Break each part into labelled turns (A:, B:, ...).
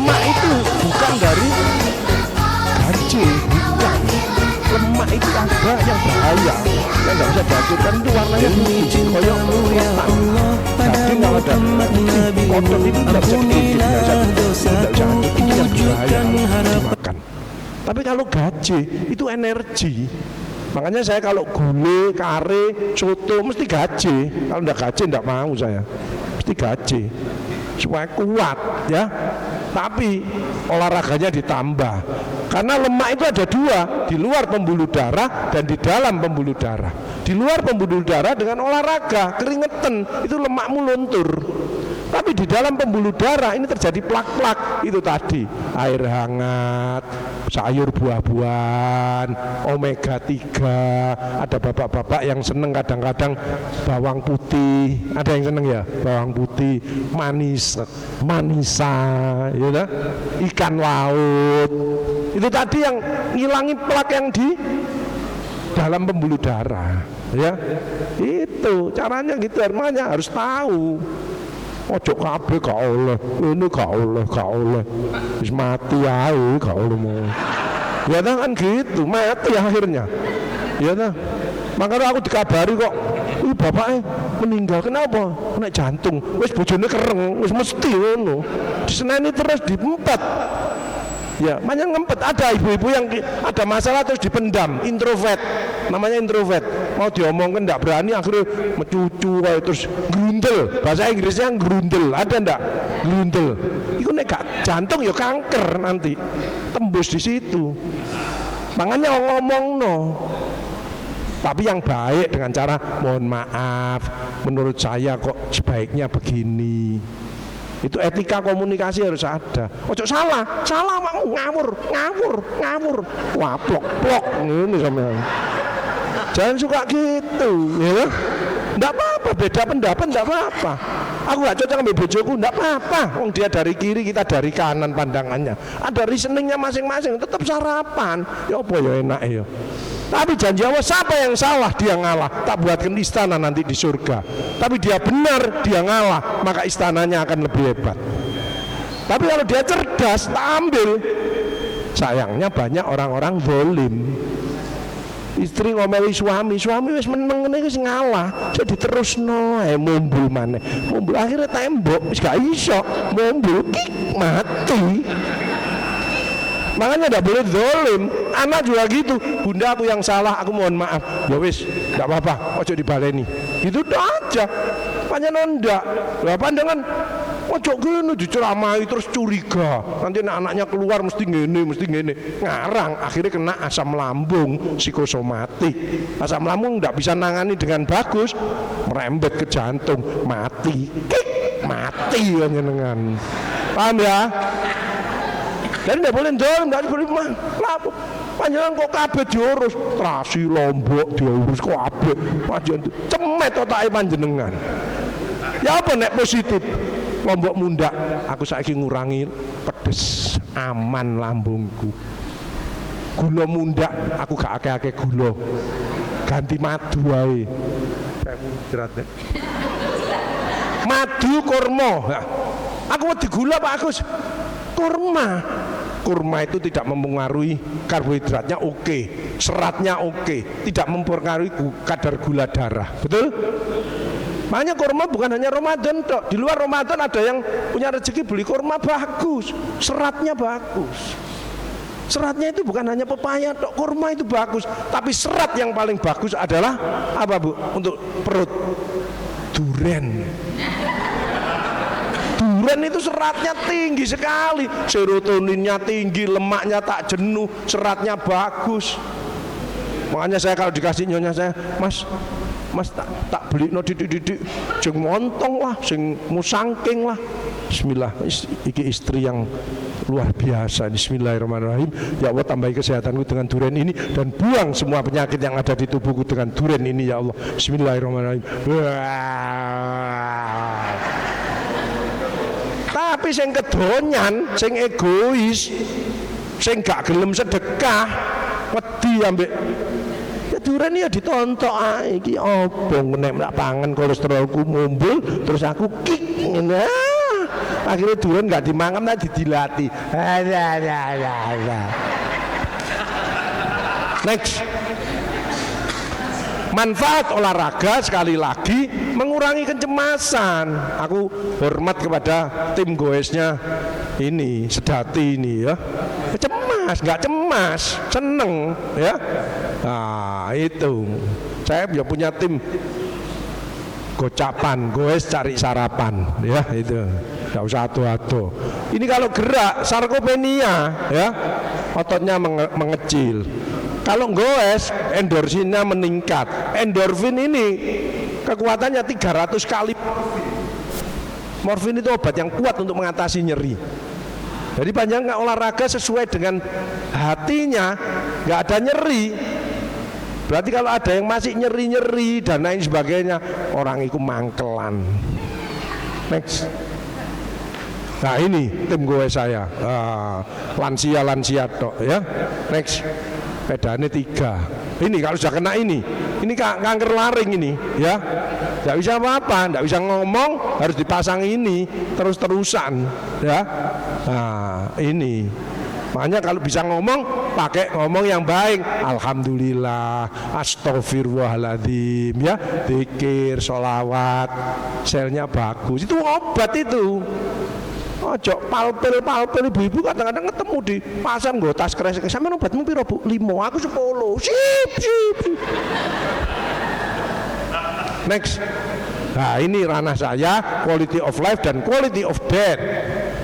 A: lemak itu bukan dari gaji, bukan. Lemak itu ada yang bahaya, yang nggak bisa dihancurkan, itu warnanya putih, koyok lemak. Daging kalau ada putih, kotor itu nggak bisa dihancurkan, itu yang bahaya dimakan. Tapi kalau gaji itu energi. Makanya saya kalau gulai, kare, soto mesti gaji. Kalau enggak gaji enggak mau saya. Mesti gaji supaya kuat ya. Tapi olahraganya ditambah. Karena lemak itu ada dua, di luar pembuluh darah dan di dalam pembuluh darah. Di luar pembuluh darah dengan olahraga, keringetan, itu lemakmu luntur. Tapi di dalam pembuluh darah ini terjadi plak-plak. Itu tadi air hangat, sayur buah-buahan, omega 3. Ada bapak-bapak yang seneng kadang-kadang bawang putih. Ada yang seneng ya bawang putih, manisa, ya, ikan laut. Itu tadi yang ngilangi plak yang di dalam pembuluh darah, ya. Itu caranya gitu, makanya harus tahu. Ojo kabeh gak oleh, ini gak oleh, wis mati ae gak oleh mau. Ya kan gitu, mati akhirnya. Ya kan. Makanya aku dikabari kok, bapaknya meninggal, kenapa? Kena jantung, wis bojone kereng, wis mesti ngono. Diseneni terus diempet. Ya, makanya ngempet. Ada ibu-ibu yang ada masalah terus dipendam, introvert, namanya introvert. Mau diomongkan enggak berani, akhirnya mencucu terus grundel. Bahasa Inggrisnya grundel, ada enggak? Grundel. Itu nek gak jantung ya kanker nanti, tembus di situ. Makanya ngomong no. Tapi yang baik dengan cara mohon maaf, menurut saya kok sebaiknya begini. Itu etika komunikasi harus ada. Ojo salah mau ngawur, waplok ini sama. Jangan suka gitu, ya. Enggak apa-apa, beda pendapat enggak apa-apa. Aku gak cocok sama bojoku, enggak apa-apa. Wong dia dari kiri, kita dari kanan pandangannya. Ada reasoningnya masing-masing, tetap sarapan. Ya apa ya enak ya. Tapi janji Allah, siapa yang salah dia ngalah. Tak buatkan istana nanti di surga. Tapi dia benar, dia ngalah, maka istananya akan lebih hebat. Tapi kalau dia cerdas, tak ambil. Sayangnya banyak orang-orang zalim. Istri ngomeli suami wis meneng ngene wis ngalah. Jadi terusno ae mumbul maneh. Mumbul akhirnya tembok wis gak iso. Mumbul kik mati. Makanya tidak boleh zalim. Anak juga gitu. Bunda aku yang salah, aku mohon maaf. Ya wis, tidak apa-apa, ojo dibaleni. Itu aja. Panjenengan ndak. Lah pandangan ojo gini diceramai terus curiga. Nanti anak-anaknya keluar mesti ngene. Ngarang, akhirnya kena asam lambung psikosomatik. Asam lambung tidak bisa nangani dengan bagus, merembet ke jantung, mati. Kik, mati panjenengan. Paham ya? Dan tidak boleh dorong, tidak boleh lapo. Panjangan kok kabeh diurus, Trasi Lombok diurus kok kabeh. Panjenengan cemet otake panjenengan. Ya apa nek positif? Lombok Munda, aku saiki ngurangi pedes, aman lambungku. Gula munda, aku gak akeh-akeh gula. Ganti madu wae. Madu kurma. Aku wedi gula Pak Agus. Kurma itu tidak mempengaruhi karbohidratnya oke, seratnya oke, tidak mempengaruhi kadar gula darah, betul? Makanya kurma bukan hanya Ramadan tok. Di luar Ramadan ada yang punya rezeki beli kurma bagus, seratnya bagus. Seratnya itu bukan hanya pepaya tok, kurma itu bagus. Tapi serat yang paling bagus adalah apa Bu? Untuk perut, duren. Duren itu seratnya tinggi sekali, serotoninnya tinggi, lemaknya tak jenuh, seratnya bagus. Makanya saya kalau dikasih nyonya saya, Mas tak beli no didik jeng montong lah, sing musangking lah. Bismillah, iki istri yang luar biasa. Bismillahirrahmanirrahim. Ya Allah, tambahi kesehatanku dengan duren ini dan buang semua penyakit yang ada di tubuhku dengan duren ini ya Allah. Bismillahirrahmanirrahim. Tapi sing kedonyan, sing egois, sing gak gelem sedekah, wedi ambek ya duren ya ditontok ae iki opo nek pangan kolesterolku mumbul terus aku kik ngene. Akhirnya turun nggak dimangan, nah didilati. Next. Manfaat olahraga sekali lagi mengurangi kecemasan. Aku hormat kepada tim goesnya ini, Sedati ini ya. Cemas, nggak cemas, seneng ya. Nah itu, saya punya tim gocapan, goes cari sarapan ya itu. Nggak usah adu-adu. Ini kalau gerak sarkopenia ya, ototnya mengecil. Kalau goes, endorfinnya meningkat. Endorfin ini kekuatannya 300 kali. Morfin itu obat yang kuat untuk mengatasi nyeri. Jadi panjang nggak olahraga sesuai dengan hatinya, nggak ada nyeri. Berarti kalau ada yang masih nyeri-nyeri dan lain sebagainya, orang itu mangkelan. Next. Nah ini tim gue saya, lansia-lansia tok ya. Next. Pedane 3. Ini kalau sudah kena ini kanker laring ini ya, nggak bisa apa-apa, nggak bisa ngomong, harus dipasang ini terus-terusan ya. Nah ini makanya kalau bisa ngomong, pakai ngomong yang baik. Alhamdulillah, astagfirullahaladzim ya, zikir, sholawat, selnya bagus, itu obat itu. Ojo palpil ibu-ibu kadang-kadang ketemu di pasar nggo tas kresek. Sampeyan obatmu piro, Bu? 5, aku 10. Sip. Next. Nah, ini ranah saya, quality of life dan quality of death.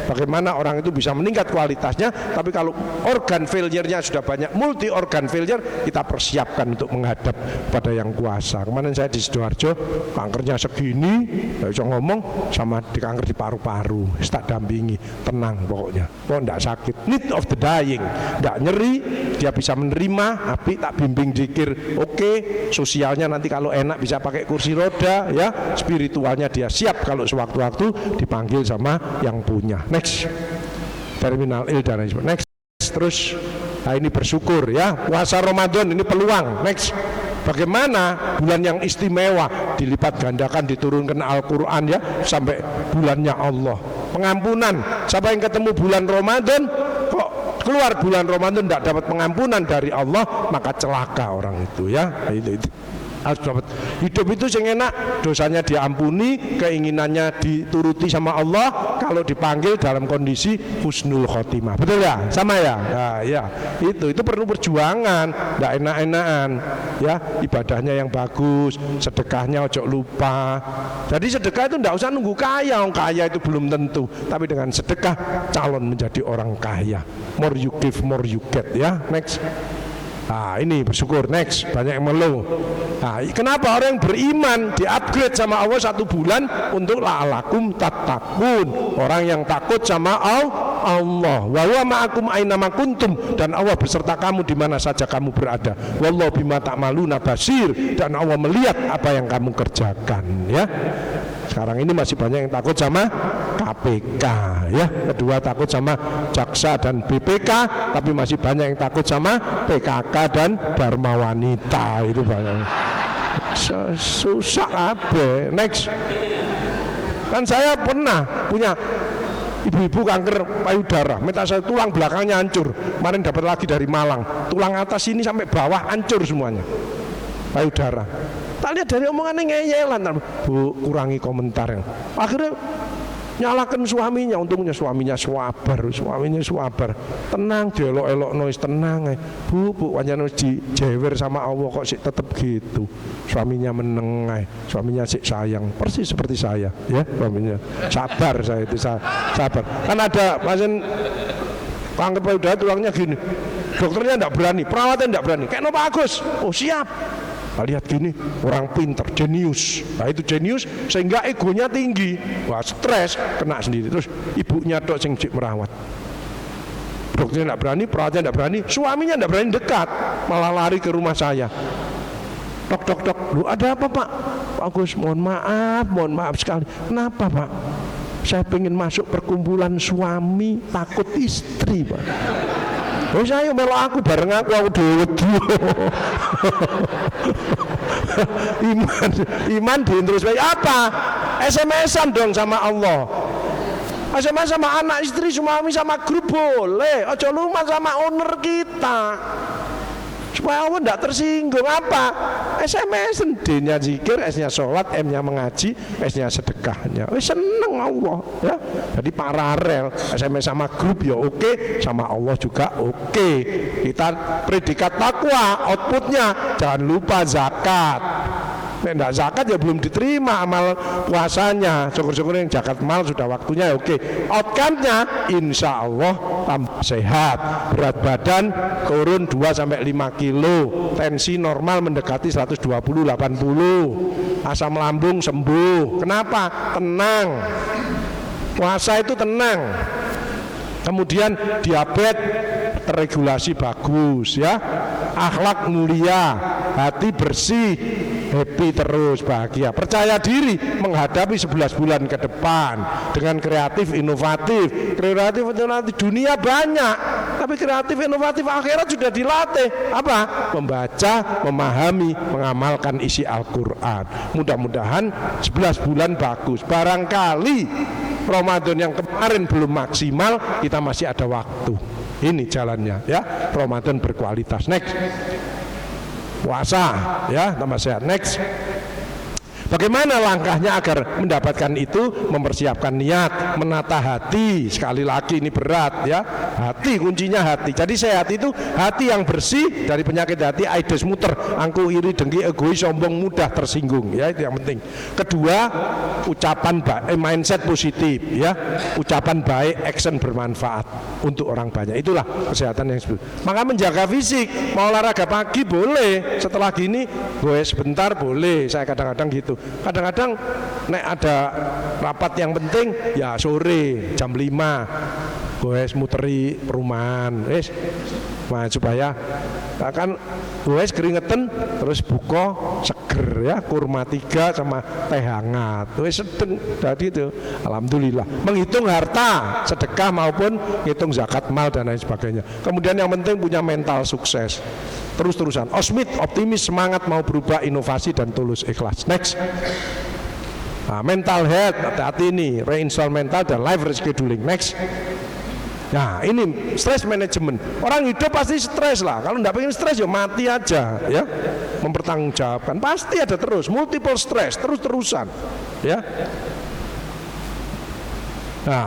A: Bagaimana orang itu bisa meningkat kualitasnya, tapi kalau organ failure-nya sudah banyak, multi organ failure, kita persiapkan untuk menghadap pada yang kuasa. Kemarin saya di Sidoarjo, kankernya segini, nggak bisa ngomong, sama di kanker di paru-paru, tak dampingi, tenang pokoknya, kok nggak sakit, need of the dying, nggak nyeri, dia bisa menerima, api tak bimbing dikir, oke, sosialnya nanti kalau enak bisa pakai kursi roda, ya, spiritualnya dia siap kalau sewaktu-waktu dipanggil sama yang punya. Next, terminal ill dan lain sebagainya. Next, terus, nah ini bersyukur ya, puasa Ramadan ini peluang. Next, bagaimana bulan yang istimewa dilipat gandakan, diturunkan Al-Quran ya, sampai bulannya Allah. Pengampunan, siapa yang ketemu bulan Ramadan kok keluar bulan Ramadan tidak dapat pengampunan dari Allah, maka celaka orang itu ya. Itu. Harus dapat hidup itu yang enak, dosanya diampuni, keinginannya dituruti sama Allah, kalau dipanggil dalam kondisi husnul khotimah, betul ya, sama ya. Nah, ya itu perlu perjuangan, tidak enak-enakan ya, ibadahnya yang bagus, sedekahnya ojo lupa. Jadi sedekah itu tidak usah nunggu kaya, orang kaya itu belum tentu, tapi dengan sedekah calon menjadi orang kaya. More you give, more you get ya. Next. Nah ini bersyukur. Next, banyak yang mengeluh. Nah, kenapa orang yang beriman di-upgrade sama Allah 1 bulan untuk la'alakum tattaqun, orang yang takut sama Allah. Wa huwa ma'akum aina ma kuntum, dan Allah beserta kamu di mana saja kamu berada. Wallahu bima ta'maluna basir, dan Allah melihat apa yang kamu kerjakan ya. Sekarang ini masih banyak yang takut sama KPK ya. Kedua takut sama jaksa dan BPK, tapi masih banyak yang takut sama PKK dan Dharma Wanita, itu banyak. Susah apa? Next. Kan saya pernah punya ibu-ibu kanker payudara, metastase tulang belakangnya hancur. Kemarin dapat lagi dari Malang, tulang atas ini sampai bawah hancur semuanya, payudara. Tak lihat dari omongannya ngeyelan, Bu, kurangi komentar. Akhirnya nyalakan suaminya, untungnya suaminya sabar, tenang, dielok-elok noise, tenang. Bu, wajahnya dijewer sama Allah kok sih tetap gitu. Suaminya menengai, suaminya sih sayang, persis seperti saya, ya, suaminya sabar, saya itu sabar. Kan ada pasien kanker payudara tulangnya gini, dokternya tidak berani, perawatnya tidak berani, kayak no Pak Agus, oh siap. Nah, lihat gini, orang pinter, jenius. Nah itu jenius sehingga egonya tinggi. Wah stres, kena sendiri. Terus ibunya dok sing merawat. Dokternya tidak berani, perawatnya tidak berani, suaminya tidak berani dekat, malah lari ke rumah saya. Dok, lu ada apa Pak? Pak Agus, mohon maaf sekali. Kenapa Pak? Saya pengen masuk perkumpulan suami, takut istri Pak. Oh saya melo aku bareng aku wedi. Iman diintrospeksi apa? SMS-an dong sama Allah. SMS sama anak istri, suami sama grup boleh. Aja lupa sama owner kita. Supaya Allah tidak tersinggung. Apa? SMS D-nya zikir, S-nya sholat, M-nya mengaji, S-nya sedekahnya. Seneng Allah ya. Jadi paralel, SMS sama grup ya oke, sama Allah juga oke. Kita predikat takwa, outputnya jangan lupa zakat. Nek enggak zakat ya belum diterima amal puasanya. Syukur-syukur yang zakat mal sudah waktunya ya oke. Outcome-nya insya Allah tambah sehat, berat badan turun 2-5 kilo, tensi normal mendekati 120/80, asam lambung sembuh. Kenapa? Tenang. Puasa itu tenang. Kemudian diabetes terregulasi bagus ya, akhlak mulia, hati bersih, happy terus, bahagia, percaya diri menghadapi 11 bulan ke depan dengan kreatif, inovatif. Kreatif dunia banyak, tapi kreatif, inovatif akhirat sudah dilatih. Apa? Membaca, memahami, mengamalkan isi Al-Quran. Mudah-mudahan 11 bulan bagus. Barangkali Ramadan yang kemarin belum maksimal, kita masih ada waktu. Ini jalannya ya, Ramadan berkualitas. Next, puasa ya, tambah sehat. Next, bagaimana langkahnya agar mendapatkan itu? Mempersiapkan niat, menata hati. Sekali lagi ini berat ya, hati kuncinya hati. Jadi sehat itu hati yang bersih dari penyakit hati, aides muter, angku, iri, dengki, egois, sombong, mudah tersinggung ya, itu yang penting. Kedua, ucapan baik, mindset positif ya, ucapan baik, action bermanfaat untuk orang banyak. Itulah kesehatan yang disebut. Maka menjaga fisik, mau olahraga pagi boleh, setelah gini gue sebentar boleh. Saya kadang-kadang gitu. Kadang-kadang nek ada rapat yang penting ya sore jam 5 gue muteri perumahan supaya kan gue keringetan terus buka seger ya, kurma 3 sama teh hangat sedeng. Jadi itu alhamdulillah menghitung harta sedekah maupun hitung zakat mal dan lain sebagainya. Kemudian yang penting punya mental sukses, terus-terusan optimis, semangat, mau berubah, inovasi dan tulus ikhlas. Next, mental health, hati-hati ini, reinstall mental dan life rescheduling. Next, nah ini stress management. Orang hidup pasti stres lah. Kalau nggak pengen stres ya mati aja ya. Mempertanggungjawabkan pasti ada terus multiple stress terus-terusan ya. Nah,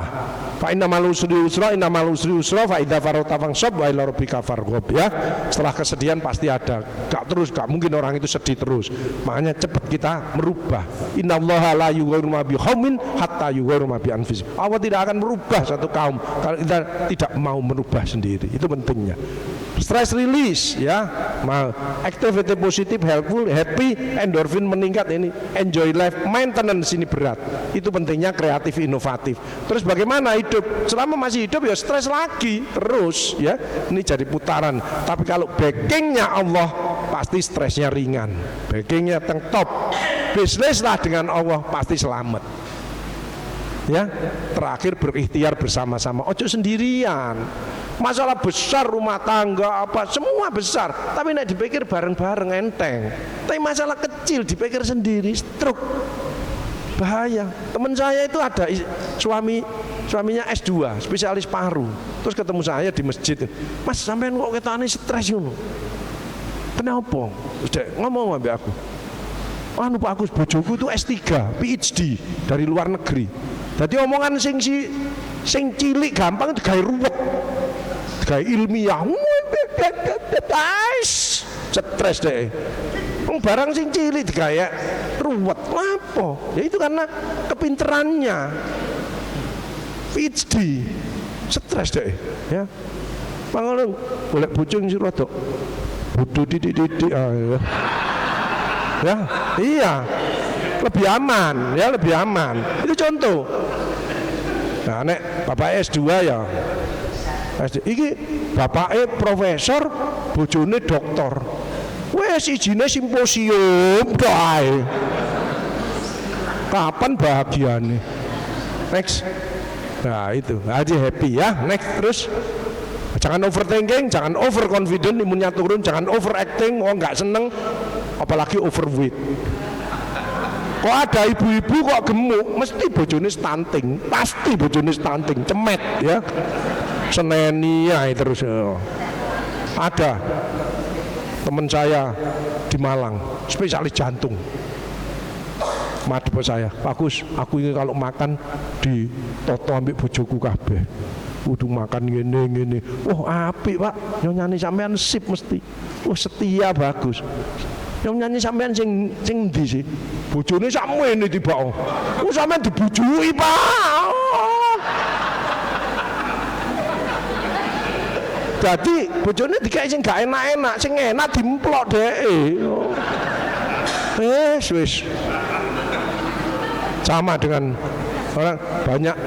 A: fa innamal usri yusra, innamal usri yusra, fa idza faragta fansab wa ila rabbika farghab ya. Setelah kesedihan pasti ada. Gak mungkin orang itu sedih terus. Makanya cepat kita merubah. Innallaha la yughayyiru ma biqaumin hatta yughayyiru ma bi anfusihim. Allah tidak akan merubah satu kaum kalau kita tidak mau merubah sendiri. Itu pentingnya. Stress release ya, activity positif, helpful, happy, endorfin meningkat, ini enjoy life, maintenance ini berat. Itu pentingnya kreatif, inovatif. Terus bagaimana hidup? Selama masih hidup ya stres lagi terus ya. Ini jadi putaran. Tapi kalau backingnya Allah pasti stresnya ringan. Backingnya top. Bisnislah dengan Allah pasti selamat. Ya, terakhir berikhtiar bersama-sama. Ojo sendirian. Masalah besar rumah tangga apa semua besar, tapi nek dipikir bareng-bareng enteng. Tapi masalah kecil dipikir sendiri stroke. Bahaya. Teman saya itu ada suaminya S2, spesialis paru. Terus ketemu saya di masjid. Mas, sampean kok ketane stres ngono? Kenapa? Ngomong ambek aku. Anu Pak Agus, bojoku itu S3, PhD dari luar negeri. Jadi omongan sing cilik gampang digawe ruwet. Digawe ilmiah. Stres deh. Barang sing cilik digawe ruwet. Apa? Ya itu karena kepinterannya. PhD. Stres deh, ya. Mangono golek bojo sing rada bodoh didik-didik. Ya, iya. Lebih aman, ya lebih aman. Itu contoh. Nah, nek bapak S2 ya. Iki bapaknya profesor, bojone doktor. Wes ijine simposium bae. Kapan bahagiane? Next. Nah, itu. Aja happy ya. Next terus. Jangan overthinking, jangan overconfident, imunnya turun, jangan overacting, nggak seneng, apalagi overweight. Kok ada ibu-ibu kok gemuk, mesti bojone stunting, pasti bojone stunting, cemet ya. Seneni ya terus ya. Ada teman saya di Malang, spesialis jantung. Madep saya, bagus, aku ini kalau makan di toto ambek bojoku kabeh. Kudu makan ngene. Oh, apik, Pak. Nyonyane sampean sip mesti. Oh, setia bagus. Nyonyane sampean sing ndi sih? Bojone sakmene tiba. Oh, sampean dibujui, Pak. Oh. Jadi bojone dikai sing gak enak-enak, sing enak dimplok dheke. Oh. Wis. Sama dengan orang banyak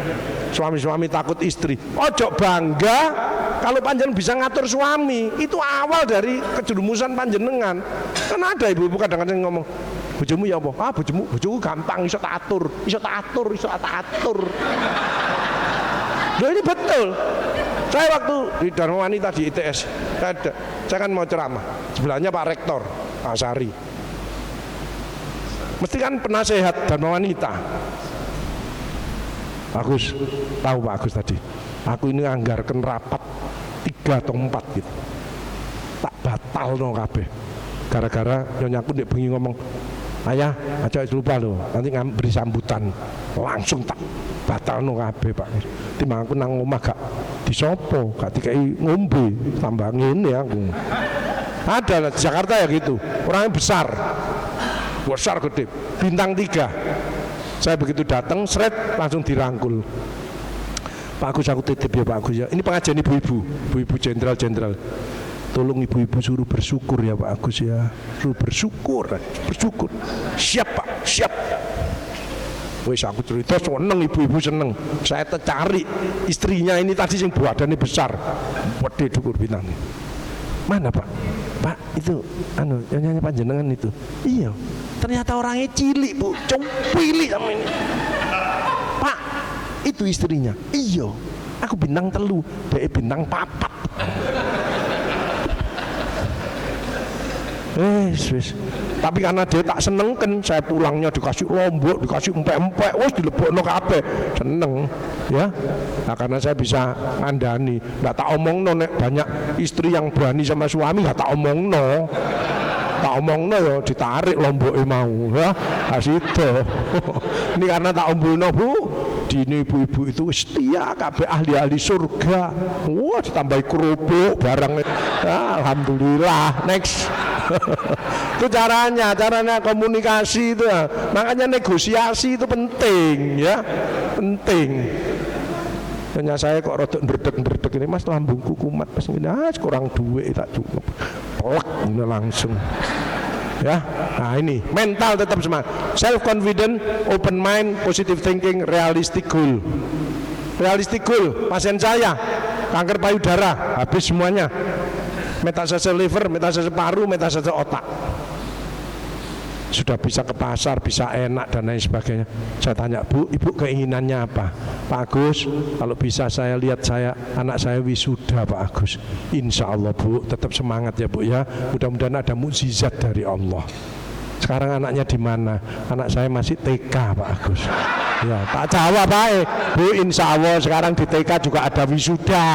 A: suami-suami takut istri. Ojo bangga kalau panjenengan bisa ngatur suami. Itu awal dari kejerumusan panjenengan. Kan ada ibu-ibu kadang-kadang ngomong, bojomu ya apa? Ah, bojoku gampang, iso tak atur. Loh, ini betul. Saya waktu di Dharma Wanita di ITS, saya kan mau ceramah. Sebelahnya Pak Rektor Asari. Mesti kan penasehat Dharma Wanita. Agus, tahu Pak Agus tadi, aku ini anggarkan rapat 3 atau 4 gitu, tak batal no kabeh, gara-gara nyonya aku ndek bengi ngomong, ayah aja lupa loh, nanti beri sambutan, langsung tak batal no kabeh Pak. Timbang aku nang omah gak disopo, gak dikai ngombe, tambah ngene aku. Ada lah di Jakarta ya gitu, orangnya besar gede, bintang 3. Saya begitu datang, seret langsung dirangkul. Pak Agus, aku titip ya Pak Agus ya. Ini pengajian ibu-ibu jenderal. Tolong ibu-ibu suruh bersyukur ya Pak Agus ya. Suruh bersyukur. Siap Pak, siap. Wes aku cerita seneng, ibu-ibu seneng. Saya cari istrinya ini tadi yang badannya besar, gede dukur bintang. Mana Pak? Pak itu nyanyi panjenengan itu. Iya. Ternyata orangnya cilik Bu, cilik sama ini. Pak, itu istrinya. Iya, aku bintang 3, dia bintang 4. Wes. Tapi karena dia tak seneng kan, saya pulangnya dikasih lombok, dikasih empek-empek, wes dilebokno kabeh, seneng, ya. Nah karena saya bisa ngandani, nggak tak omongno nek banyak istri yang berani sama suami, nggak tak omongno. Tak omongno ya ditarik lomboke mau ya. Asido. Ini karena tak omongno Bu. Dini ibu-ibu itu setia kabeh ahli-ahli surga. Wah ditambahi kerupuk barang. Ya, alhamdulillah. Next. Itu caranya komunikasi itu. Makanya negosiasi itu penting ya. Penting. Hanya saya kok rodok ndredeg ini Mas, lambungku kumat pas ngene, kurang duit tak cukup. Plek langsung. Ya. Nah, ini mental tetap semangat. Self confident, open mind, positive thinking, realistic goal. Realistic goal, pasien saya kanker payudara, habis semuanya. Metastase liver, metastase paru, metastase otak. Sudah bisa ke pasar, bisa enak dan lain sebagainya. Saya tanya, Bu, Ibu keinginannya apa? Pak Agus, kalau bisa saya lihat anak saya wisuda Pak Agus. Insya Allah Bu, tetap semangat ya Bu ya. Mudah-mudahan ada mukjizat dari Allah. Sekarang anaknya di mana? Anak saya masih TK Pak Agus. Ya, tak jawab Pak. Bu, insya Allah sekarang di TK juga ada wisuda.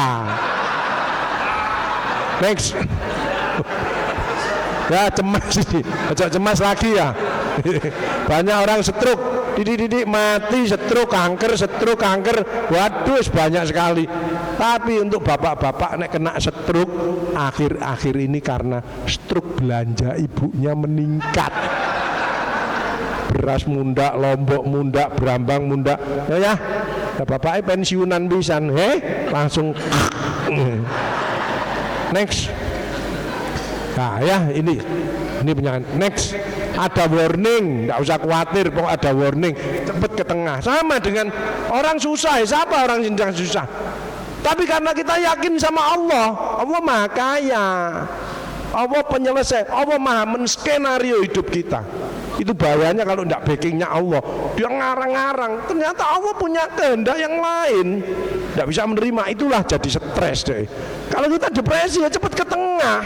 A: Next. Ya cemas ini, cemas lagi ya. Banyak orang stroke, didik mati, stroke kanker, waduh banyak sekali. Tapi untuk bapak-bapak nek kena stroke akhir-akhir ini karena stroke belanja ibunya meningkat. Beras mundak, lombok mundak, berambang mundak. Ya, bapaknya pensiunan pisan, langsung. Next. Nah ya ini penyakit. Next, ada warning, nggak usah khawatir, pokok ada warning, cepet ke tengah. Sama dengan orang susah, siapa orang yang susah? Tapi karena kita yakin sama Allah Maha Kaya, Allah penyelesai, Allah Maha menskenario hidup kita. Itu bahayanya kalau tidak backingnya Allah. Dia ngarang-ngarang, ternyata Allah punya kehendak yang lain. Tidak bisa menerima, itulah jadi stres deh. Kalau kita depresi ya cepat ke tengah.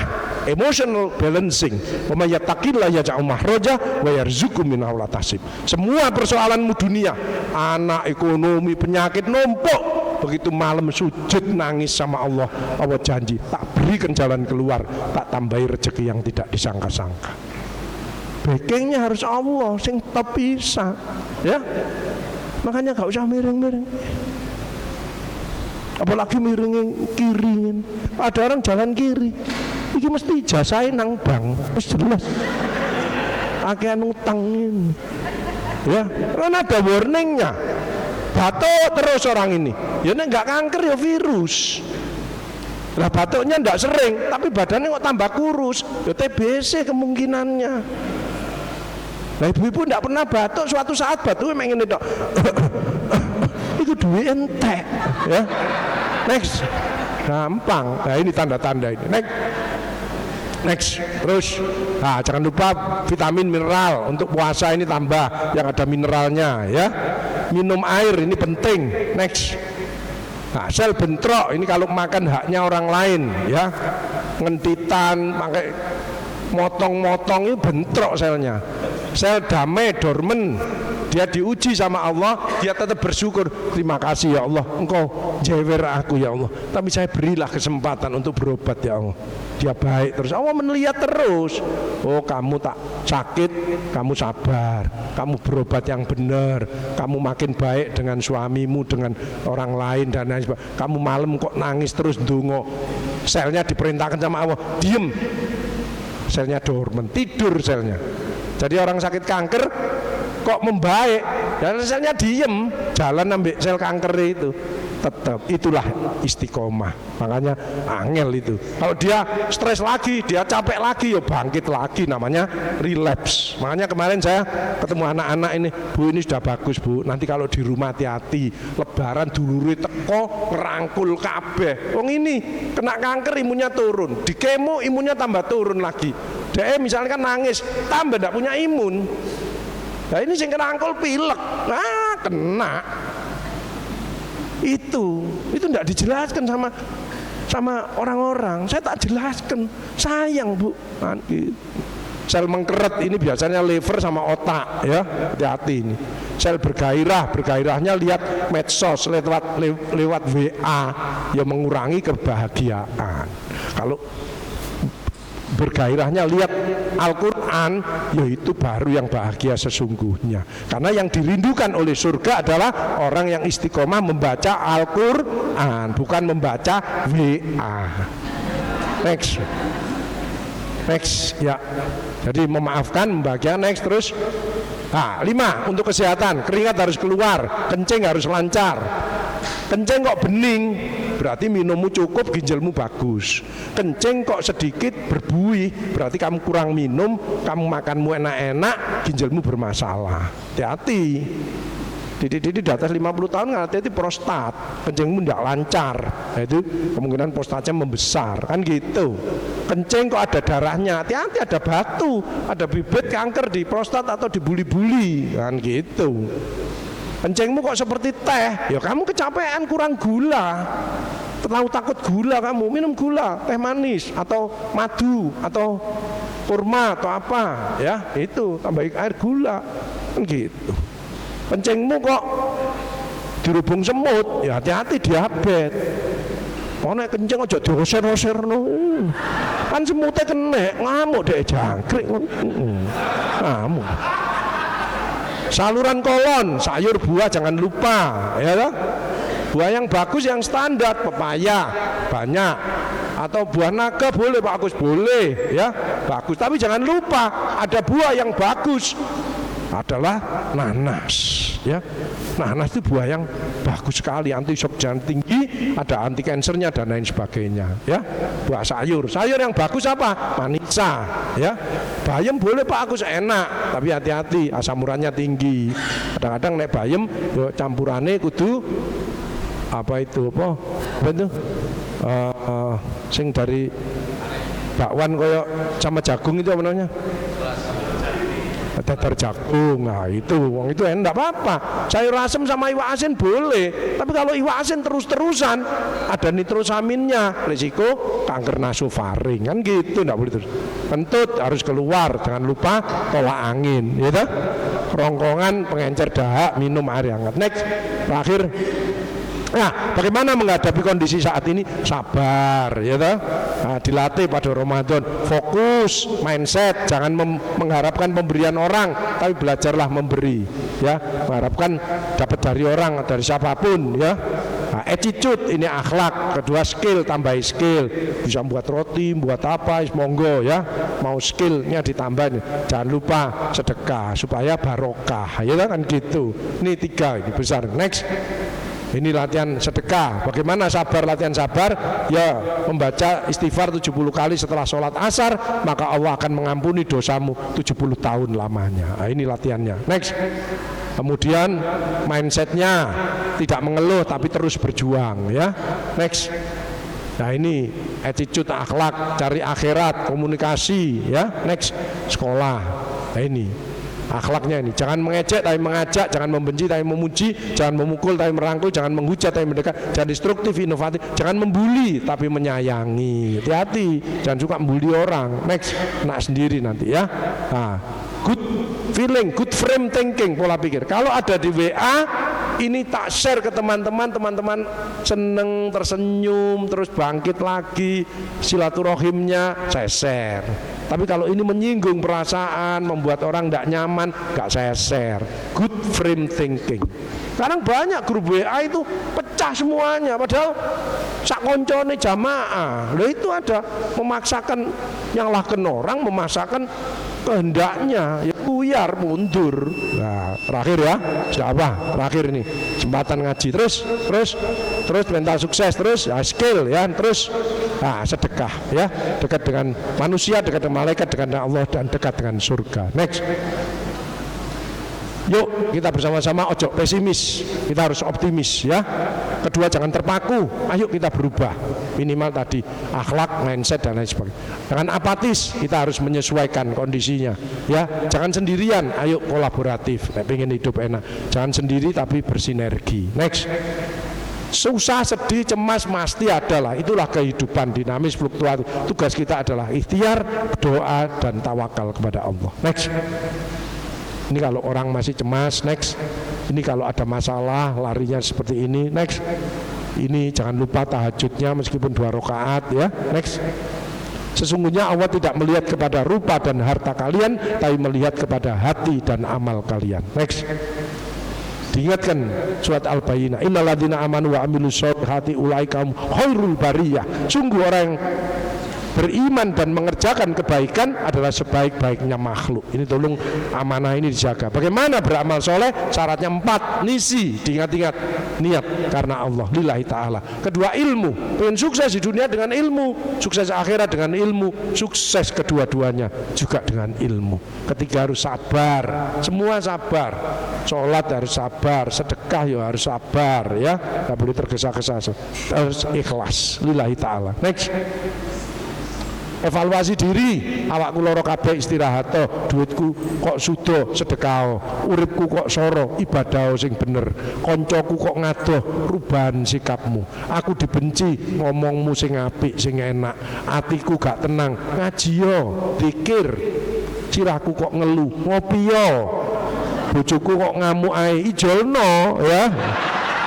A: emotional balancing. Wa may yattaqillah yaj'al makhraja wa yarzuqhu min haula tasib. Semua persoalanmu dunia, anak, ekonomi, penyakit numpuk. Begitu malam sujud nangis sama Allah, Allah janji tak berikan jalan keluar, tak tambahi rezeki yang tidak disangka-sangka. Backingnya harus Allah, sing top bisa, ya. Makanya gak usah miring-miring. Apalagi miringin kiri. Ada orang jalan kiri, ini mesti jasain nang bank, wis jelas. Akehan utangin, ya. Kan ada warningnya. Batuk terus orang ini, ya nek nggak kanker ya virus. Lah batuknya ndak sering, tapi badannya kok tambah kurus, ya TBC kemungkinannya. Nah ibu-ibu ndak pernah batuk, suatu saat batuknya pengen itu, itu duit entek, ya. Next, gampang. Nah ini tanda-tanda ini. Next, terus, nah jangan lupa vitamin mineral untuk puasa ini tambah yang ada mineralnya, ya. Minum air ini penting. Next, nah sel bentrok ini kalau makan haknya orang lain, ya. Ngentitan, pakai motong-motong ini bentrok selnya. Sel damai, dormen, dia diuji sama Allah, dia tetap bersyukur, terima kasih ya Allah, engkau jewer aku ya Allah, tapi saya berilah kesempatan untuk berobat ya Allah. Dia baik terus, Allah melihat terus, oh kamu tak sakit, kamu sabar, kamu berobat yang benar, kamu makin baik dengan suamimu, dengan orang lain dan lain sebagainya. Kamu malam kok nangis terus ndonga, selnya diperintahkan sama Allah, diem, selnya dormen, tidur selnya. Jadi orang sakit kanker kok membaik dan selnya diem, jalan ambil sel kanker itu. Tetap itulah istiqomah. Makanya angel itu. Kalau dia stres lagi, dia capek lagi, ya bangkit lagi, namanya relapse. Makanya kemarin saya ketemu anak-anak ini, Bu ini sudah bagus Bu, nanti kalau di rumah hati-hati, lebaran dulure teko ngerangkul kabeh. Wong ini kena kanker imunnya turun, di kemo imunnya tambah turun lagi. Dia misalkan nangis, tambah tidak punya imun. Nah ini sing ngerangkul pilek, nah kena. Itu tidak dijelaskan sama orang-orang. Saya tak jelaskan, sayang Bu. Sel mengkeret ini biasanya liver sama otak, ya, hati-hati ini. Sel bergairahnya lihat medsos lewat WA, ya mengurangi kebahagiaan. Kalau bergairahnya lihat Al-Quran, yaitu baru yang bahagia sesungguhnya. Karena yang dirindukan oleh surga adalah orang yang istiqomah membaca Al-Quran, bukan membaca WA. Next, ya. Jadi memaafkan, membahagiakan. Next, terus. Nah, 5 untuk kesehatan, keringat harus keluar, kencing harus lancar. Kencing kok bening, berarti minummu cukup, ginjalmu bagus. Kencing kok sedikit berbuih, berarti kamu kurang minum, kamu makanmu enak-enak, ginjalmu bermasalah. Hati-hati. Di atas 50 tahun hati-hati prostat, kencingmu tidak lancar, nah, itu kemungkinan prostatnya membesar, kan gitu. Kencing kok ada darahnya, hati-hati ada batu, ada bibit kanker di prostat atau di buli-buli, kan gitu. Kencingmu kok seperti teh, ya kamu kecapean, kurang gula, terlalu takut gula kamu, minum gula, teh manis atau madu atau kurma atau apa, ya itu tambahin air gula, kan gitu. Kencingmu kok dirubung semut, ya hati-hati diabetes. Oh nek kencing aja dioser-oser no. Kan semutnya kena, ngamuk deh jangkrik, ngamuk. Saluran kolon, sayur buah jangan lupa, ya toh? Buah yang bagus yang standar, pepaya banyak, atau buah naga boleh Pak Agus, boleh ya, bagus. Tapi jangan lupa ada buah yang bagus adalah nanas, ya. Nanas itu buah yang bagus sekali, antioksidan tinggi, ada anti kansernya dan lain sebagainya, ya. Buah sayur yang bagus apa? Manisa, ya. Bayam boleh Pak Agus, enak, tapi hati-hati asam uratnya tinggi. Kadang-kadang nek bayam campurannya kudu apa itu sing dari bakwan koyo sama jagung itu apa namanya? teter jagung, nah itu, wong itu enggak apa-apa. Sayur asem sama iwak asin boleh, tapi kalau iwak asin terus-terusan ada nitrosaminnya, risiko kanker nasofaring kan gitu, enggak boleh terus. Kentut harus keluar, jangan lupa tolak angin, ya toh? Rongkongan, pengencer dahak, minum air hangat. Next, terakhir. Nah, bagaimana menghadapi kondisi saat ini? Sabar, ya toh? Nah, dilatih pada Ramadan, fokus, mindset, jangan mengharapkan pemberian orang, tapi belajarlah memberi, ya, mengharapkan dapat dari orang, dari siapapun, ya. Nah, attitude ini akhlak, kedua skill, tambah skill, bisa buat roti, buat apa, monggo, ya, mau skillnya ditambah, jangan lupa sedekah supaya barokah, ya kan gitu. Ini 3 ini besar. Next. Ini latihan sedekah. Bagaimana sabar, latihan sabar? Ya, membaca istighfar 70 kali setelah sholat asar, maka Allah akan mengampuni dosamu 70 tahun lamanya. Nah, ini latihannya. Next. Kemudian mindsetnya tidak mengeluh tapi terus berjuang, ya. Next. Nah, ini attitude, akhlak, cari akhirat, komunikasi, ya. Next. Sekolah. Nah, ini akhlaknya ini, jangan mengejek tapi mengajak, jangan membenci tapi memuji, jangan memukul tapi merangkul, jangan menghujat tapi mendekat, jangan destruktif, inovatif, jangan membuli tapi menyayangi. Hati-hati, jangan suka membuli orang. Next, nak sendiri nanti, ya. Nah, good feeling, good frame thinking, pola pikir. Kalau ada di WA ini tak share ke teman-teman, teman-teman seneng, tersenyum, terus bangkit lagi, silaturahimnya saya share. Tapi kalau ini menyinggung perasaan, membuat orang tidak nyaman, nggak saya share. Good frame thinking. Sekarang banyak grup WA itu pecah semuanya, padahal sak koncone jamaah. Loh, itu ada memaksakan yang laken orang, memaksakan kehendaknya, ya buyar, mundur. Nah, terakhir ya, siapa? Terakhir ini, kesempatan ngaji, terus mental sukses, terus ya, skill, ya, terus nah, sedekah, ya, dekat dengan manusia, dekat dengan malaikat, dekat dengan Allah, dan dekat dengan surga. Next. Yuk kita bersama-sama ojo pesimis, kita harus optimis, ya. Kedua, jangan terpaku, ayo kita berubah. Minimal tadi akhlak, mindset, dan lain sebagainya. Jangan apatis, kita harus menyesuaikan kondisinya, ya. Jangan sendirian, ayo kolaboratif. Pengen hidup enak, jangan sendiri tapi bersinergi. Next. Susah, sedih, cemas pasti adalah, itulah kehidupan dinamis, fluktuatif. Tugas kita adalah ikhtiar, doa, dan tawakal kepada Allah. Next. Ini kalau orang masih cemas. Next. Ini kalau ada masalah larinya seperti ini. Next. Ini jangan lupa tahajudnya meskipun 2 rakaat, ya. Next. Sesungguhnya Allah tidak melihat kepada rupa dan harta kalian, tapi melihat kepada hati dan amal kalian. Next. Diingatkan surat Al-Bayyinah, innalladzina amanu wa amilus solihati ulaika khairul bariyah. Sungguh orang yang beriman dan mengerjakan kebaikan adalah sebaik-baiknya makhluk. Ini tolong amanah ini dijaga. Bagaimana beramal soleh? Syaratnya 4, nisi, diingat-ingat, niat karena Allah, lillahi ta'ala. Kedua, ilmu, pengen sukses di dunia dengan ilmu, sukses akhirat dengan ilmu, sukses kedua-duanya juga dengan ilmu. Ketiga, harus sabar, semua sabar. Sholat harus sabar, sedekah ya harus sabar, ya, nggak boleh tergesa-gesa, harus ikhlas, lillahi ta'ala. Next. Evaluasi diri, awakku loro kabeh istirahat to, duitku kok sudo sedekah, uripku kok soro ibadah sing bener, koncoku kok ngadoh, rubahan sikapmu, aku dibenci, ngomongmu sing apik sing enak, atiku gak tenang, ngaji yo, zikir, sirahku kok ngeluh, ngopi yo, bojoku kok ngamuk ae, ijolno, ya.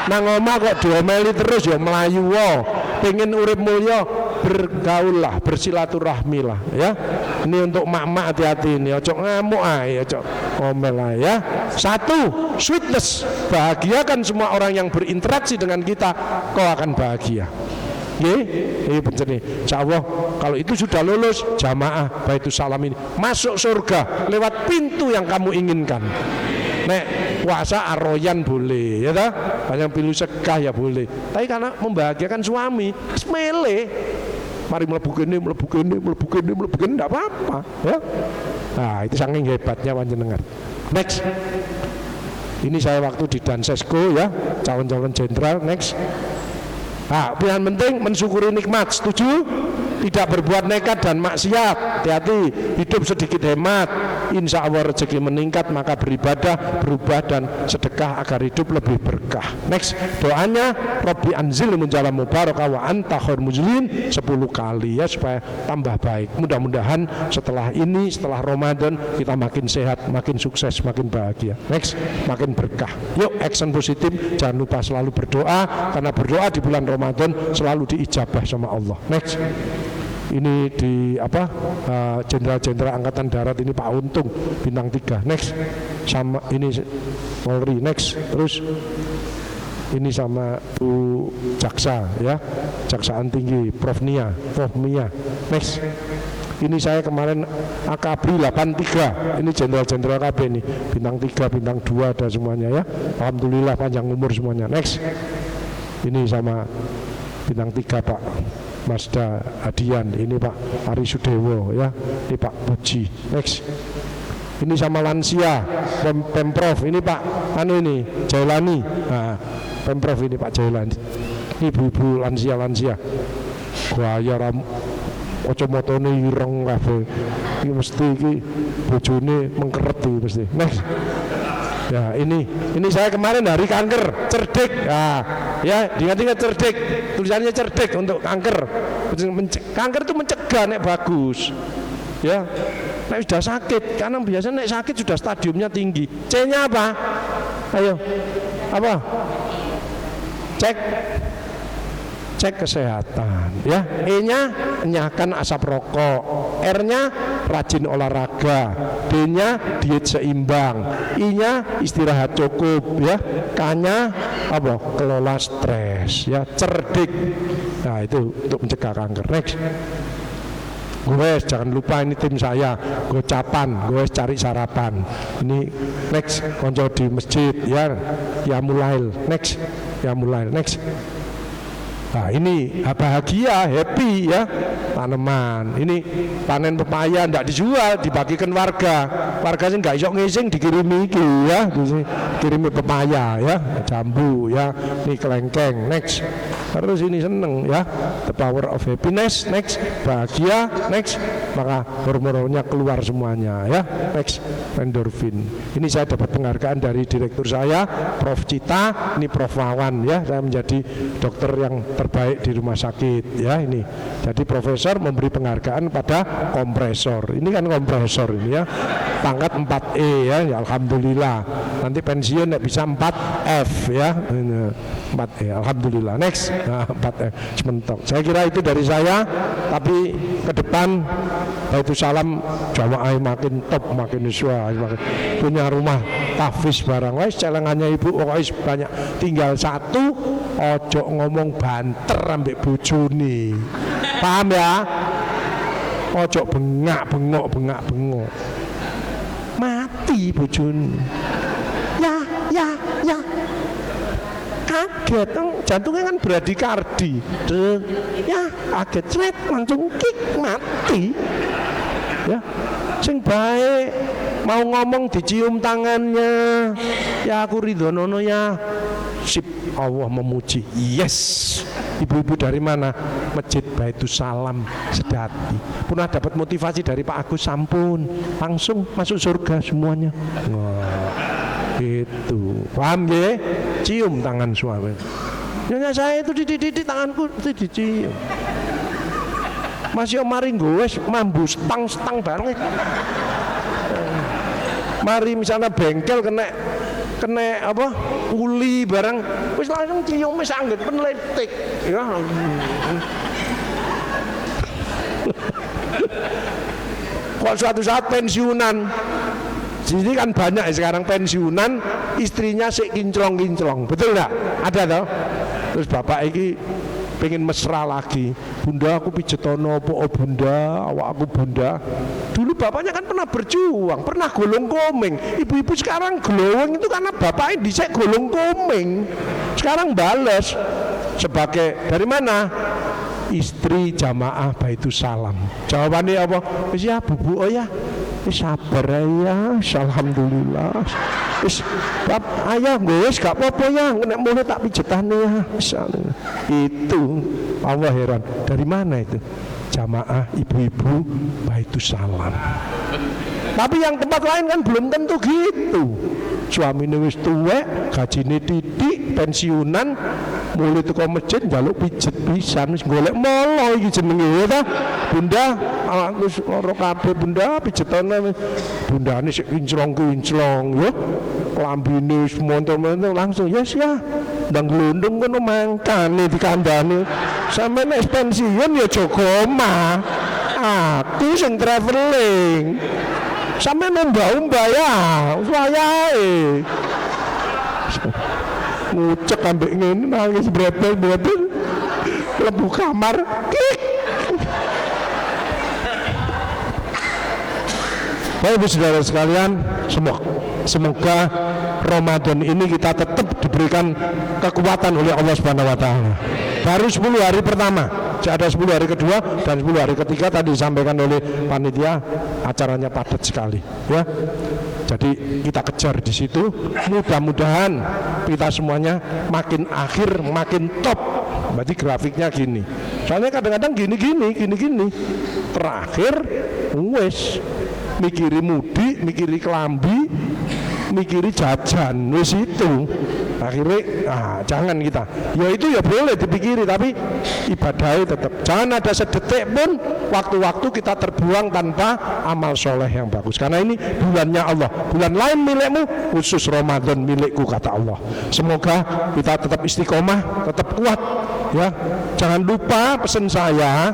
A: Nang omah kok diomeli terus ya melayu wo. Pengen urip mulya, bergaul lah, bersilaturahmi lah, ya. Ini untuk mak-mak, hati-hati ini, ojo ngamuk ae, ojo ngomel ae, ya. 1, sweetness, bahagiakan semua orang yang berinteraksi dengan kita, kau akan bahagia. Ini benar nih. Insyaallah kalau itu sudah lulus, jamaah Baitus Salam ini masuk surga lewat pintu yang kamu inginkan. Nek puasa aroyan boleh, ya tak? Banyak pilu segah ya boleh. Tapi karena membahagiakan suami, semele. Mari mlebu kene, enggak apa-apa, ya. Nah, itu saking hebatnya panjenengan. Next. Ini saya waktu di Dansesko, ya, calon-calon jenderal. Next. Nah, pilihan penting mensyukuri nikmat, setuju? tidak berbuat nekat dan maksiat. Hati-hati, hidup sedikit hemat, insya Allah rezeki meningkat, maka beribadah, berubah dan sedekah agar hidup lebih berkah. Next, doanya Rabbi anzil munjalan mubarakah wa anta khair muzilin 10 kali ya, supaya tambah baik. Mudah-mudahan setelah ini, setelah Ramadan, kita makin sehat, makin sukses, makin bahagia. Next, makin berkah. Yuk, action positif, jangan lupa selalu berdoa, karena berdoa di bulan Ramadan selalu diijabah sama Allah. Next, ini di apa, jenderal-jenderal angkatan darat ini Pak Untung bintang 3. Next, sama ini Polri. Next, terus ini sama Bu Jaksa ya, Jaksaan Tinggi Prof Nia. Next, ini saya kemarin AKABRI 83, ini jenderal-jenderal KB ini bintang 3, bintang 2 ada semuanya ya. Alhamdulillah panjang umur semuanya. Next, ini sama bintang 3 Pak Masda Hadian, ini Pak Ari Sudewo ya, ini Pak Puji. Next, ini sama lansia Pemprov, ini Pak ini Jailani. Nah, Pemprov ini Pak Jailani, ini ibu-ibu lansia gaya kacamotane ireng kabeh iki, mesti iki bojone mengkeret iki mesti. Next, ya ini saya kemarin hari kanker cerdik. Nah, ya diingat-ingat cerdik, tulisannya cerdik untuk kanker. Kanker itu mencegah nek bagus ya. Nek sudah sakit, karena biasanya nek sakit sudah stadiumnya tinggi. C-nya apa? Ayo, apa? Cek kesehatan ya. E-nya enyahkan asap rokok, R-nya rajin olahraga, D-nya diet seimbang, I-nya istirahat cukup ya, K-nya apa? Kelola stres ya, cerdik. Nah, itu untuk mencegah kanker. Next, Goes, jangan lupa ini tim saya, gocapan, goes cari sarapan. Ini next, konco di masjid ya mulail. Next, ya mulail. Next, nah ini bahagia, happy ya, tanaman. Ini panen pepaya tidak dijual, dibagikan warga sih nggak isok ngising, dikirimi iki ya, dikirimi pepaya ya, jambu ya, ini kelengkeng. Next, terus ini seneng ya, the power of happiness. Next, bahagia. Next, maka hormonnya keluar semuanya ya. Next, endorfin. Ini saya dapat penghargaan dari direktur saya, Prof Cita. Ini Prof Wawan ya, saya menjadi dokter yang terbaik di rumah sakit ya. Ini jadi profesor memberi penghargaan pada kompresor. Ini kan kompresor ini ya, pangkat 4E ya, ya alhamdulillah. Nanti pensiun bisa 4F ya, 4E alhamdulillah. Next, nah, 4F sementok. Saya kira itu dari saya, tapi ke depan Baitussalam jamaah makin top, makin iswa, makin punya rumah tahfiz barang. Wes celengannya ibu wes banyak, tinggal satu, ojo ngomong banter ambek bojone. Paham ya? Ojo bengok. Mati bojone. Ya. Kaget, jantungnya kan bradikardi. Ya, kaget, cret, langsung kick, mati. Ya, sing baik mau ngomong dicium tangannya. Ya aku ridhonono ya. Sip, Allah memuji. Yes. Ibu-ibu dari mana? Masjid Baitussalam Sedati. Pernah dapat motivasi dari Pak Agus, sampun langsung masuk surga semuanya. Wah, itu paham ya? Cium tangan suami. Nyonya saya itu di tanganku itu dicium. Masih mari ngowes mambu stang bareng. Mari misalnya bengkel kena apa uli barang, wis langsung cium, wis anggap penletik ya. Kok suatu saat pensiunan, jadi kan banyak sekarang pensiunan istrinya sik kinclong, betul nggak? Ada toh? Terus bapak ini pengen mesra lagi. Bunda aku pijetono po, oh bunda, awak aku bunda. Dulu bapaknya kan pernah berjuang, pernah golong komeng. Ibu-ibu sekarang glowing itu karena bapaknya dicek golong komeng. Sekarang bales sebagai dari mana? Istri jamaah Baitussalam. Jawabannya apa? Ya bubu, oh ya, sabar ya, alhamdulillah. Bab ayah wis gak apa-apa ya, nek mulai tak pijetane ya. Itu Allah heran. Dari mana itu? jamaah ibu-ibu Baitus Salam. Tapi yang tempat lain kan belum tentu gitu. Suamine wis tuwek, gajine titik, pensiunan, mulai teko masjid njaluk pijet pisan, wis golek molo iki jenenge ya ta. Bunda, aku lara kabeh Bunda, pijetane bundane sik kinclong-kinclong ya. Lambine wis montor-montor langsung yes ya. Ndang glundung kono mangkane dikandani. Sampe nek pensiun ya jaga omah. Aku sing traveling. Sampe mbak-mbak ya, wayahe. Ngucek ambek ngene nangis brebel-brebel. Lebu kamar. Kik. Baik saudara sekalian, semoga Ramadan ini kita tetap diberikan kekuatan oleh Allah Subhanahu wa taala. Baru 10 hari pertama, ada 10 hari kedua dan 10 hari ketiga tadi disampaikan oleh panitia, acaranya padat sekali ya. Jadi kita kejar di situ, mudah-mudahan kita semuanya makin akhir makin top. Berarti grafiknya gini. Soalnya kadang-kadang gini. Terakhir wes mikiri mudi, mikiri kelambi, mikiri jajan, wis itu akhirnya jangan kita. Ya itu ya boleh dipikiri, tapi ibadahnya tetap jangan ada sedetik pun waktu-waktu kita terbuang tanpa amal soleh yang bagus, karena ini bulannya Allah. Bulan lain milikmu, khusus Ramadan milikku, kata Allah. Semoga kita tetap istiqomah, tetap kuat ya. Jangan lupa pesan saya,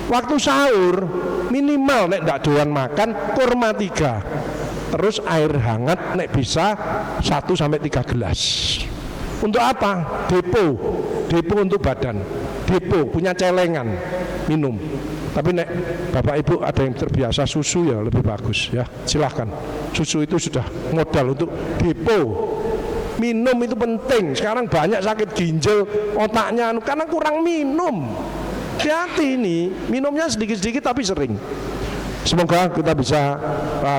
A: waktu sahur minimal nek ndak doyan makan kurma 3, terus air hangat nek bisa 1-3 gelas. Untuk apa? Depo untuk badan, depo punya celengan minum. Tapi nek bapak ibu ada yang terbiasa susu ya lebih bagus ya, silahkan. Susu itu sudah modal untuk depo. Minum itu penting. Sekarang banyak sakit ginjal, otaknya karena kurang minum. Hati-hati ini, minumnya sedikit-sedikit tapi sering. Semoga kita bisa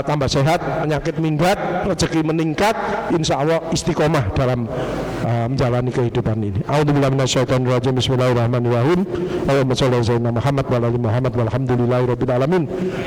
A: tambah sehat, penyakit minggat, rezeki meningkat, insya Allah istiqomah dalam menjalani kehidupan ini. A'udzubillahi minasyaitonirrajim. Bismillahirrahmanirrahim. Allahumma shalli ala sayyidina Muhammad wa ala ali Muhammad walhamdulillahirabbil alamin.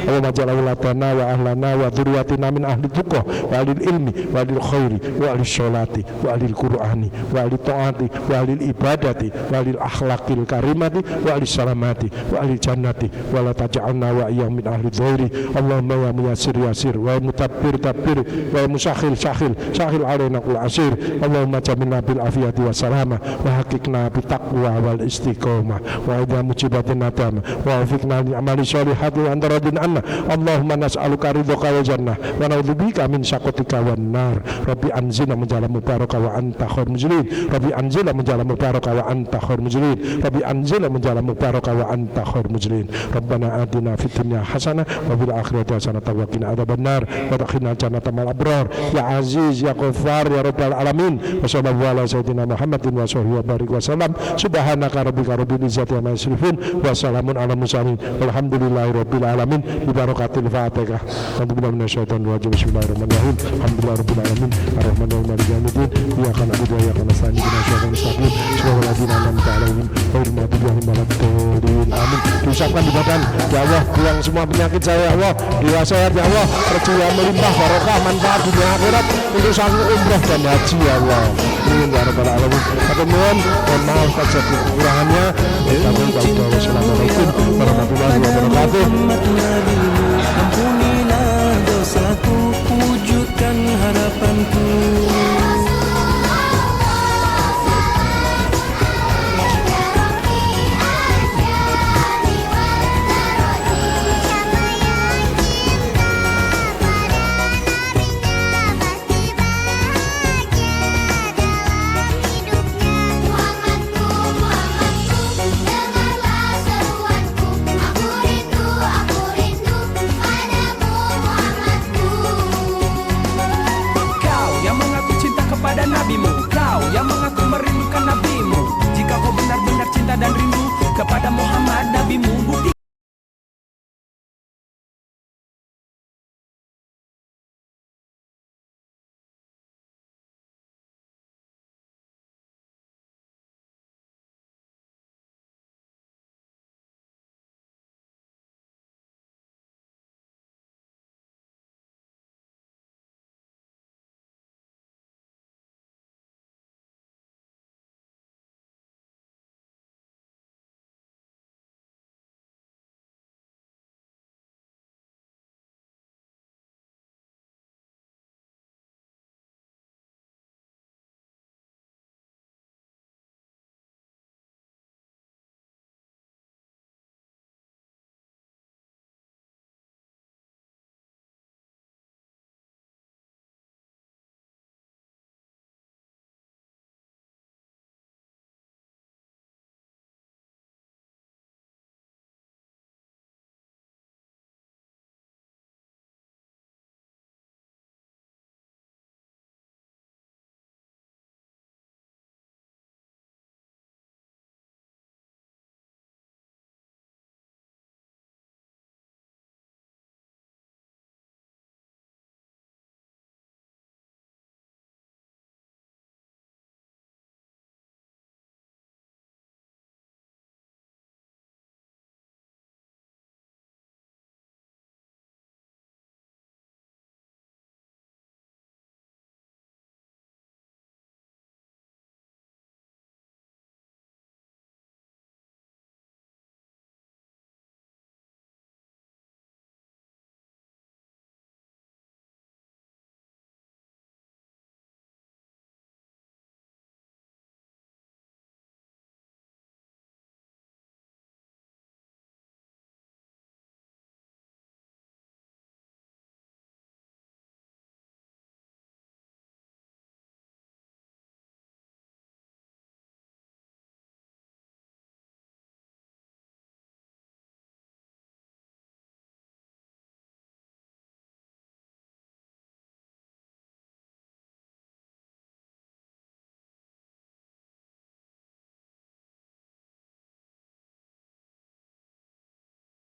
A: Allahumma ja'al auladana wa ahlana wa dzurriyyatina min ahli tuqah wa ahli ilmi wa ahli khairi wa ahli sholati wa ahli qur'ani wa ahli taati wa ahli ibadati wa ahli akhlaqil karimati wa ahli salamati wa ahli jannati wa la taj'alna wa iyyahum min ahli dhairi. Allahumma wa muyassir yasir wa mutabbir tabbir wa musakhil sakhil alaina kul asir. Allahumma jamilna bil afiyati wassalama wa haqiqna bi taqwa wal istiqomah wa idza mujibatin nadam wa afiqna li amali sholihati wa anta radin anna. Allahumma nas'aluka ridhaka wa jannah wa na'udzubika min syaqatika wan nar. Rabbi anzilna menjala mubaraka wa anta khairul muzilin. Rabbi anzilna menjala mubaraka wa anta khairul muzilin. Rabbi anzilna menjala mubaraka wa anta khairul muzilin. Rabbana atina fid dunya hasanah wa fil akhirati hasanah wa qina adzabannar wa adkhilna jannata ma'al abrar. Ya aziz ya ghaffar ya rabbal alamin. Wa sallallahu ala sayyidina Muhammadin wa sahbihi wa barik wa salam. Subhanaka rabbika rabbil izzati amma yasifun wa salamun ala mursalin walhamdulillahi rabbil alamin. Bi barakatil Fatihah. Alhamdulillah minasyaitonir rajim. Bismillahirrahmanirrahim. Alhamdulillah rabbil alamin. Arrahmanir rahim maliki yaumiddin. Iyyaka na'budu wa iyyaka nasta'in. Ihdinas siratal mustaqim. Shiratal ladzina an'amta 'alaihim ghairil maghdubi 'alaihim waladdallin. Amin. Diucapkan di badan. Ya Allah, buang semua penyakit saya ya Allah. Jiwa sehat ya Allah. Rezeki yang melimpah, barokah, manfaat dunia akhirat untuk sanggup umrah dan haji ya Allah. Amin ya rabbal alamin. Kami mohon maaf saja kekurangannya. Wassalamualaikum warahmatullahi wabarakatuh.
B: Ampunilah dosaku, wujudkan harapanku. Kau yang mengaku merindukan nabimu, jika kau benar-benar cinta dan rindu kepada Muhammad nabimu,